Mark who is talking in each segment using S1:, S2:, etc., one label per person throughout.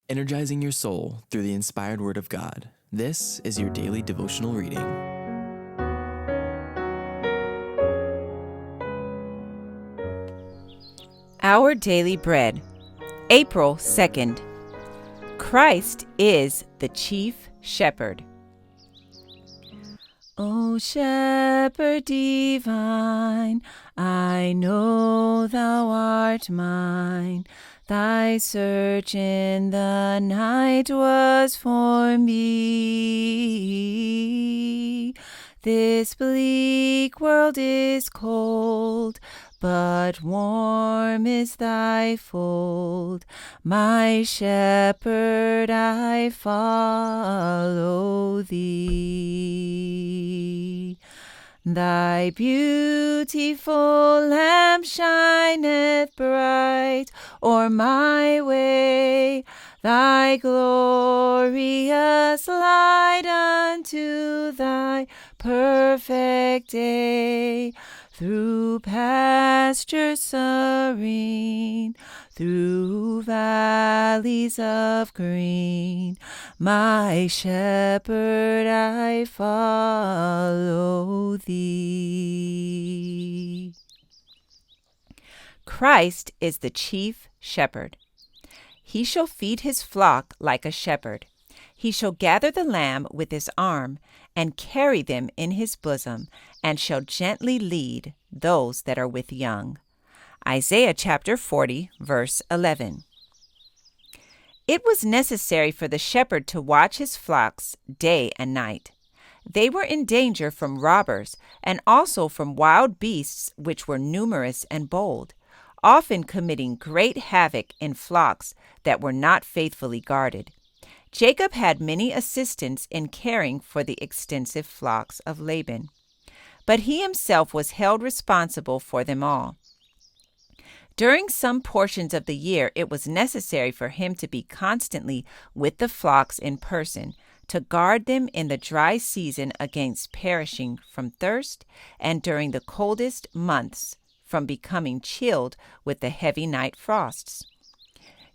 S1: energizing your soul through the inspired Word of God. This is your daily devotional reading.
S2: Our Daily Bread, April 2nd. Christ is the Chief Shepherd. O Shepherd divine, I know thou art mine. Thy search in the night was for me. This bleak world is cold, but warm is thy fold. My shepherd, I follow thee. Thy beautiful lamp shineth bright o'er my way, thy glorious light unto thy perfect day. Through pastures serene, through valleys of green, my shepherd, I follow thee. Christ is the chief shepherd. He shall feed his flock like a shepherd. He shall gather the lamb with his arm, and carry them in his bosom, and shall gently lead those that are with young. Isaiah chapter 40, verse 11. It was necessary for the shepherd to watch his flocks day and night. They were in danger from robbers, and also from wild beasts which were numerous and bold, often committing great havoc in flocks that were not faithfully guarded. Jacob had many assistants in caring for the extensive flocks of Laban, but he himself was held responsible for them all. During some portions of the year, it was necessary for him to be constantly with the flocks in person, to guard them in the dry season against perishing from thirst, and during the coldest months from becoming chilled with the heavy night frosts.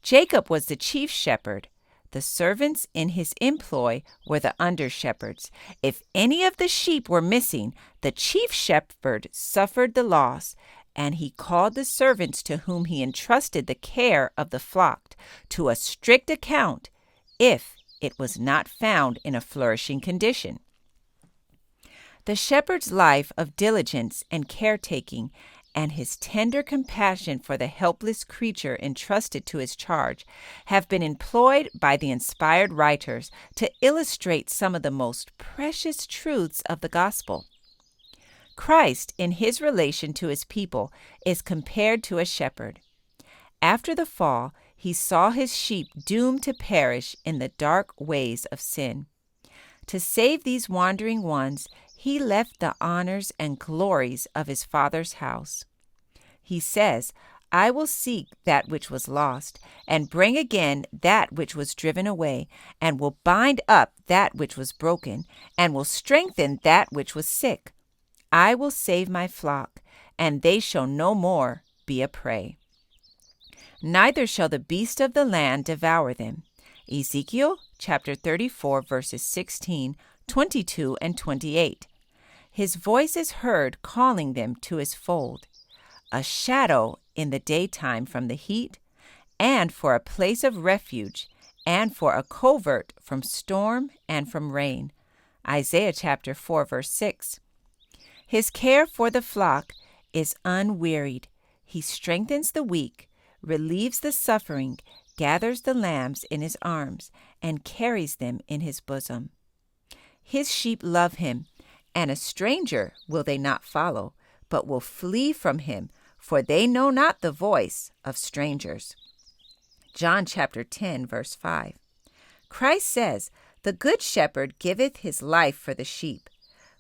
S2: Jacob was the chief shepherd. The servants in his employ were the under-shepherds. If any of the sheep were missing, the chief shepherd suffered the loss, and he called the servants to whom he entrusted the care of the flock to a strict account if it was not found in a flourishing condition. The shepherd's life of diligence and caretaking and his tender compassion for the helpless creature entrusted to his charge have been employed by the inspired writers to illustrate some of the most precious truths of the gospel. Christ, in his relation to his people, is compared to a shepherd. After the fall, he saw his sheep doomed to perish in the dark ways of sin. To save these wandering ones, he left the honors and glories of his Father's house. He says, I will seek that which was lost, and bring again that which was driven away, and will bind up that which was broken, and will strengthen that which was sick. I will save my flock, and they shall no more be a prey. Neither shall the beast of the land devour them. Ezekiel chapter 34, verses 16, 22, and 28. His voice is heard calling them to his fold, a shadow in the daytime from the heat, and for a place of refuge, and for a covert from storm and from rain. Isaiah chapter 4, verse 6. His care for the flock is unwearied. He strengthens the weak, relieves the suffering, gathers the lambs in his arms, and carries them in his bosom. His sheep love him, and a stranger will they not follow, but will flee from him, for they know not the voice of strangers. John chapter 10, verse 5. Christ says, The good shepherd giveth his life for the sheep.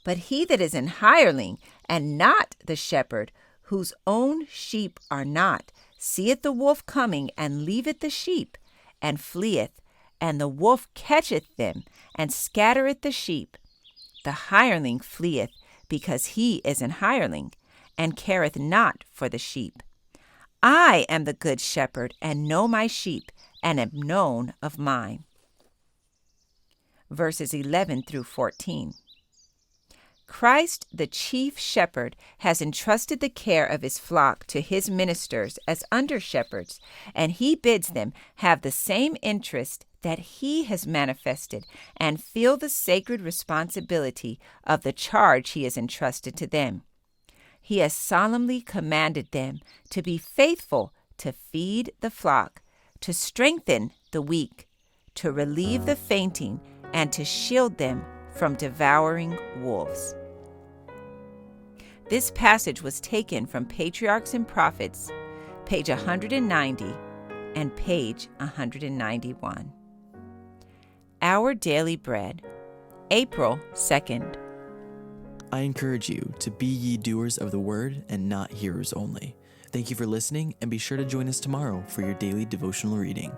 S2: But he that is an hireling, and not the shepherd, whose own sheep are not, seeth the wolf coming, and leaveth the sheep, and fleeth, and the wolf catcheth them, and scattereth the sheep. The hireling fleeth, because he is an hireling, and careth not for the sheep. I am the good shepherd, and know my sheep, and am known of mine. Verses 11 through 14. Christ, the chief shepherd, has entrusted the care of his flock to his ministers as under-shepherds, and he bids them have the same interest that he has manifested and feel the sacred responsibility of the charge he has entrusted to them. He has solemnly commanded them to be faithful to feed the flock, to strengthen the weak, to relieve the fainting, and to shield them from devouring wolves. This passage was taken from Patriarchs and Prophets, page 190 and page 191. Our Daily Bread, April 2nd.
S1: I encourage you to be ye doers of the word and not hearers only. Thank you for listening, and be sure to join us tomorrow for your daily devotional reading.